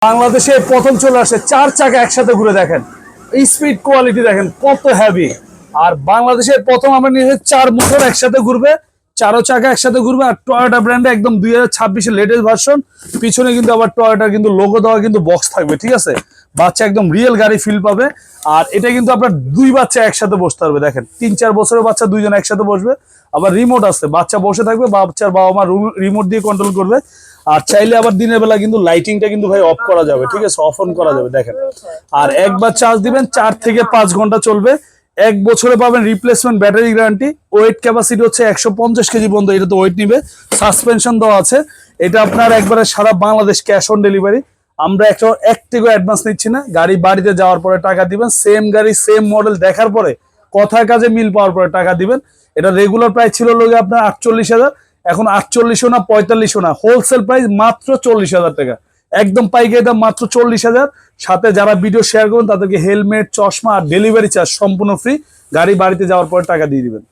বাংলাদেশে প্রথম চলে আসে 4 চাকা একসাথে ঘুরে দেখেন, স্পিড কোয়ালিটি দেখেন কত হেভি। আর বাংলাদেশের প্রথম আমরা নিয়ে 4 মোটর একসাথে ঘুরবে, 4 চাকা একসাথে ঘুরবে। আর টয়োটা ব্র্যান্ডে একদম 2026 লেটেস্ট ভার্সন। পিছনে কিন্তু আবার টয়োটা কিন্তু লোগো দেওয়া কিন্তু বক্স থাকবে, ঠিক আছে। বাচ্চা একদম রিয়েল গাড়ি ফিল পাবে। আর এটা কিন্তু আপনার 2 বাচ্চা একসাথে বসতে পারবে, দেখেন 3-4 বছরের বাচ্চা 2 জন একসাথে বসবে। আবার রিমোট আছে, বাচ্চা বসে থাকবে, বাচ্চার বাবা মা রিমোট দিয়ে কন্ট্রোল করবে। আর চাইলে আবার দিনের বেলা কিন্তু লাইটিংটা কিন্তু ভাই অফ করা যাবে, ঠিক আছে, অফ অন করা যাবে দেখেন। আর একবার চার্জ দিবেন 4 থেকে 5 ঘন্টা চলবে। 1 বছরে পাবেন replacement battery guarantee. Wait capacity হচ্ছে 150 কেজি পর্যন্ত এটা তো ওয়েট নিবে। সাসপেনশন দেওয়া আছে। এটা আপনার একবারে সারা বাংলাদেশ ক্যাশ অন ডেলিভারি। আমরা এক টাকা অ্যাডভান্স নিচ্ছি না, গাড়ি বাড়িতে যাওয়ার পরে টাকা দিবেন। সেম গাড়ি সেম মডেল দেখার পরে কথার কাজে মিল পাওয়ার পরে টাকা দিবেন। এটা রেগুলার প্রাইস ছিল লোকে আপনার 48,000, এখন 48ও না 45ও না, হোলসেল প্রাইস মাত্র 40,000 টাকা। একদম পাইকারি দাম মাত্র 40,000। সাথে যারা ভিডিও শেয়ার করবেন তাদেরকে হেলমেট, চশমা আর ডেলিভারি চার্জ সম্পূর্ণ ফ্রি। গাড়ি বাড়িতে যাওয়ার পরে টাকা দিয়ে দিবেন।